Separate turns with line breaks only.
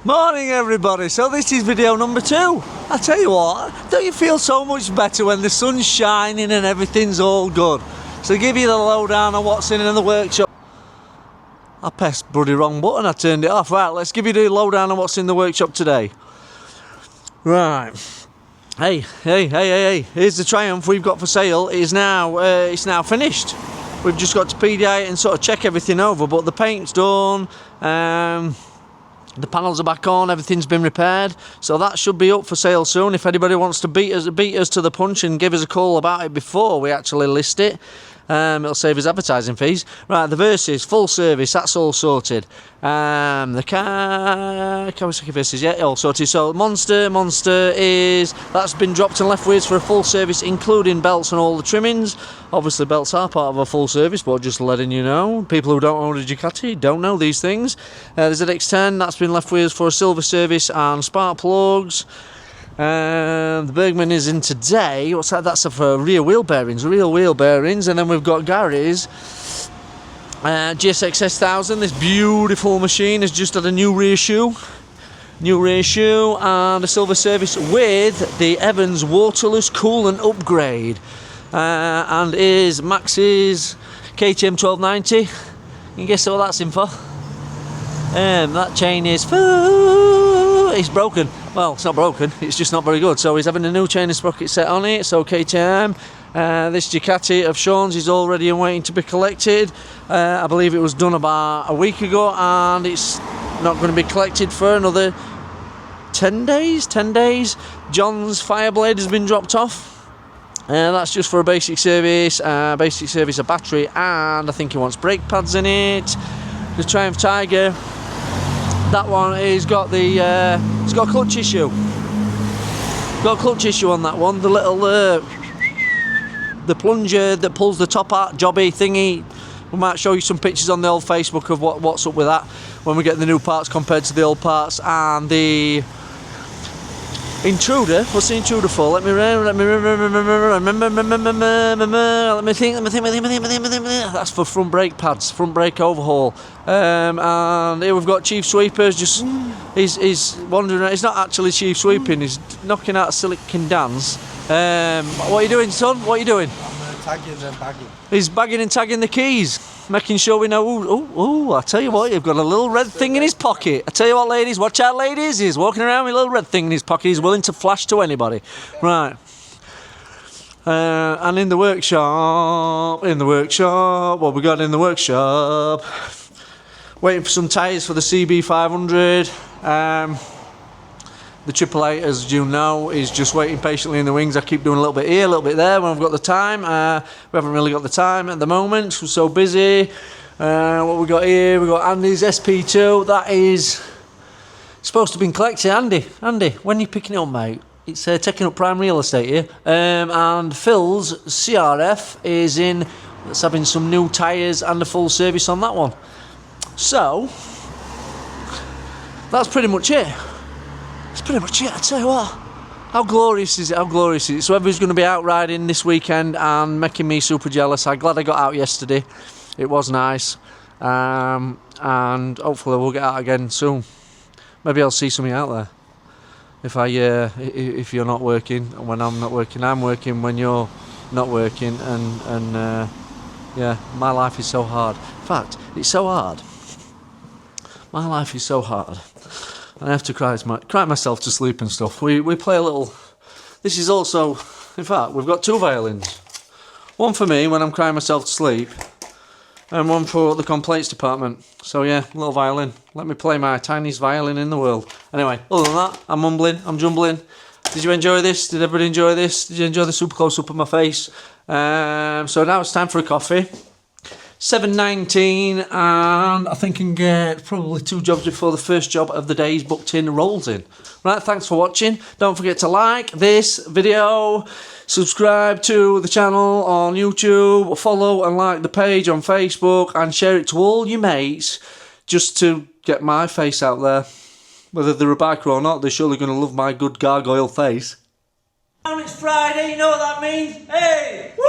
Morning everybody, so this is video number 2. I tell you what, don't you feel so much better when the sun's shining and everything's all good? So give you the lowdown on what's in the workshop. I pressed bloody wrong button, I turned it off. Right, let's give you the lowdown on what's in the workshop today. Right. Hey, here's the Triumph we've got for sale. It's now finished. We've just got to PDI it and sort of check everything over, but the paint's done. The panels are back on, everything's been repaired, so that should be up for sale soon. If anybody wants to beat us to the punch and give us a call about it before we actually list it, it'll save us advertising fees. Right, the Versys, full service, that's all sorted. The Kawasaki Versys, yeah, all sorted. So Monster that's been dropped and left with for a full service, including belts and all the trimmings. Obviously belts are part of a full service, but just letting you know, people who don't own a Ducati don't know these things. There's an X10 that's been left with for a silver service and spark plugs. The Bergman is in today. What's that? That's for rear wheel bearings. And then we've got Gary's GSX S1000. This beautiful machine has just had a new rear shoe and a silver service with the Evans waterless coolant upgrade, and is Max's KTM 1290. You can guess what that's in for. That chain is it's broken. Well, it's not broken, it's just not very good. So he's having a new chain and sprocket set on it. So KTM, this Ducati of Sean's is all ready and waiting to be collected. I believe it was done about a week ago, and it's not going to be collected for another 10 days. John's Fireblade has been dropped off. That's just for a basic service, a battery, and I think he wants brake pads in it. The Triumph Tiger, that one is got the it's got a clutch issue. Got a clutch issue on that one. The little the plunger that pulls the top out jobby thingy. We might show you some pictures on the old Facebook of what's up with that when we get the new parts compared to the old parts. And the intruder, what's the intruder for? Let me think. That's for front brake pads, front brake overhaul. And here we've got Chief Sweepers. Just he's wandering. He's not actually Chief Sweeping. He's knocking out a silicon dance. What are you doing, son? What are you doing?
I'm tagging and bagging.
He's bagging and tagging the keys, making sure we know. I tell you what, you've got a little red thing in his pocket. I tell you what, ladies, watch out, ladies. He's walking around with a little red thing in his pocket. He's willing to flash to anybody. Right. And in the workshop, what we got in the workshop? Waiting for some tyres for the CB500. The 888, as you know, is just waiting patiently in the wings. I keep doing a little bit here, a little bit there when I've got the time. We haven't really got the time at the moment. We're so busy. What we got here? We got Andy's SP2. That is supposed to be collected. Andy, when are you picking it up, mate? It's taking up prime real estate here. And Phil's CRF is in. That's having some new tyres and a full service on that one. So that's pretty much it. That's pretty much it, I tell you what. How glorious is it? So everybody's going to be out riding this weekend and making me super jealous. I'm glad I got out yesterday. It was nice. And hopefully we'll get out again soon. Maybe I'll see something out there. If you're not working, and when I'm not working, I'm working when you're not working. And yeah, my life is so hard. In fact, it's so hard. My life is so hard. I have to cry myself to sleep and stuff. We play a little. This is also, in fact, we've got 2 violins. One for me when I'm crying myself to sleep, and one for the complaints department. So yeah, little violin. Let me play my tiniest violin in the world. Anyway, other than that, I'm mumbling, I'm jumbling. Did you enjoy this? Did everybody enjoy this? Did you enjoy the super close up of my face? So now it's time for a coffee. 7:19, and I think I can get probably 2 jobs before the first job of the day's booked in rolls in. Right, thanks for watching. Don't forget to like this video, subscribe to the channel on YouTube, follow and like the page on Facebook, and share it to all your mates just to get my face out there. Whether they're a biker or not, they're surely going to love my good gargoyle face. It's Friday, you know what that means? Hey! Woo!